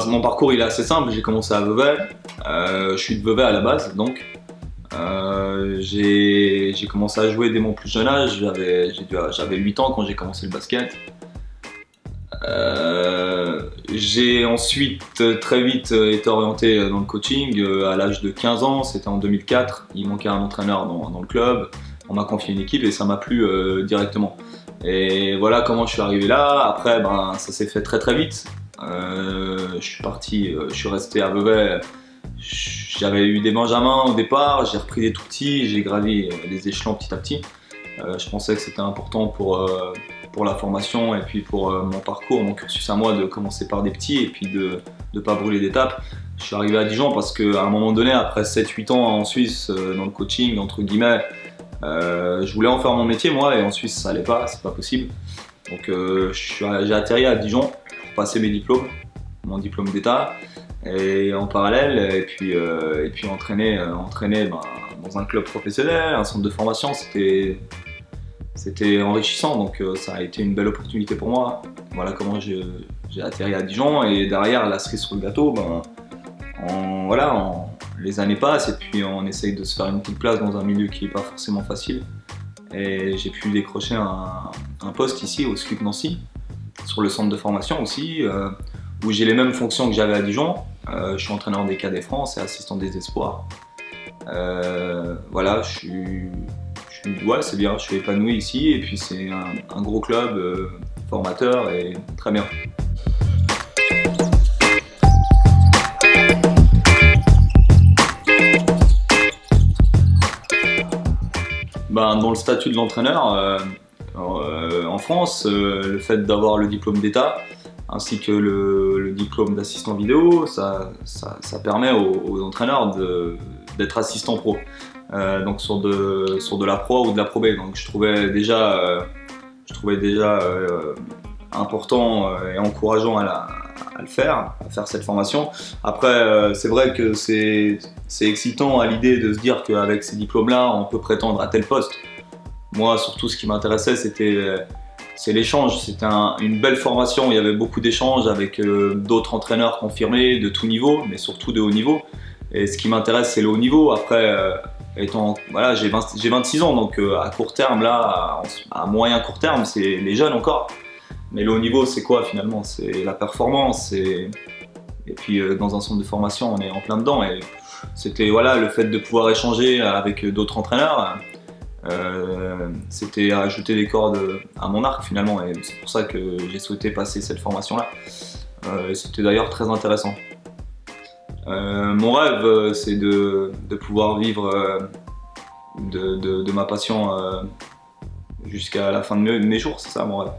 mon parcours il est assez simple, j'ai commencé à Vevey, je suis de Vevey à la base donc. J'ai commencé à jouer dès mon plus jeune âge, j'avais 8 ans quand j'ai commencé le basket. J'ai ensuite très vite été orienté dans le coaching à l'âge de 15 ans, c'était en 2004, il manquait un entraîneur dans le club, on m'a confié une équipe et ça m'a plu directement. Et voilà comment je suis arrivé là. Après ça s'est fait très très vite. Je suis parti, je suis resté à Vevey. J'avais eu des benjamins au départ, j'ai repris des tout petits, j'ai gravi les échelons petit à petit. Je pensais que c'était important pour la formation et puis pour mon parcours, mon cursus à moi, de commencer par des petits et puis de ne pas brûler d'étapes. Je suis arrivé à Dijon parce qu'à un moment donné, après 7-8 ans en Suisse, dans le coaching, entre guillemets, je voulais en faire mon métier moi, et en Suisse ça allait pas, c'est pas possible. Donc j'ai atterri à Dijon pour passer mes diplômes, mon diplôme d'état, et en parallèle, et puis entraîner dans un club professionnel, un centre de formation, c'était enrichissant, donc ça a été une belle opportunité pour moi. Voilà comment j'ai atterri à Dijon, et derrière la cerise sur le gâteau, les années passent et puis on essaye de se faire une petite place dans un milieu qui n'est pas forcément facile. Et j'ai pu décrocher un poste ici au SCUC Nancy, sur le centre de formation aussi, où j'ai les mêmes fonctions que j'avais à Dijon. Je suis entraîneur des cadets France et assistant des espoirs. Voilà, ouais, c'est bien, je suis épanoui ici, et puis c'est un gros club formateur et très bien. Dans le statut de l'entraîneur, en France, le fait d'avoir le diplôme d'État ainsi que le diplôme d'assistant vidéo, ça permet aux entraîneurs d'être assistant pro. Donc sur de la pro ou de la pro B. Donc je trouvais déjà important et encourageant à faire cette formation. Après, c'est vrai que c'est excitant à l'idée de se dire qu'avec ces diplômes-là, on peut prétendre à tel poste. Moi, surtout, ce qui m'intéressait, c'est l'échange. C'était une belle formation, il y avait beaucoup d'échanges avec d'autres entraîneurs confirmés de tout niveau, mais surtout de haut niveau. Et ce qui m'intéresse, c'est le haut niveau. Après, voilà, j'ai 26 ans, donc à court terme, là, à moyen court terme, c'est les jeunes encore. Mais le haut niveau, c'est quoi finalement? C'est la performance. Et puis dans un centre de formation, on est en plein dedans. Et c'était voilà, le fait de pouvoir échanger avec d'autres entraîneurs, c'était ajouter des cordes à mon arc finalement. Et c'est pour ça que j'ai souhaité passer cette formation-là. Et c'était d'ailleurs très intéressant. Mon rêve, c'est de pouvoir vivre de ma passion jusqu'à la fin de mes jours, c'est ça mon rêve.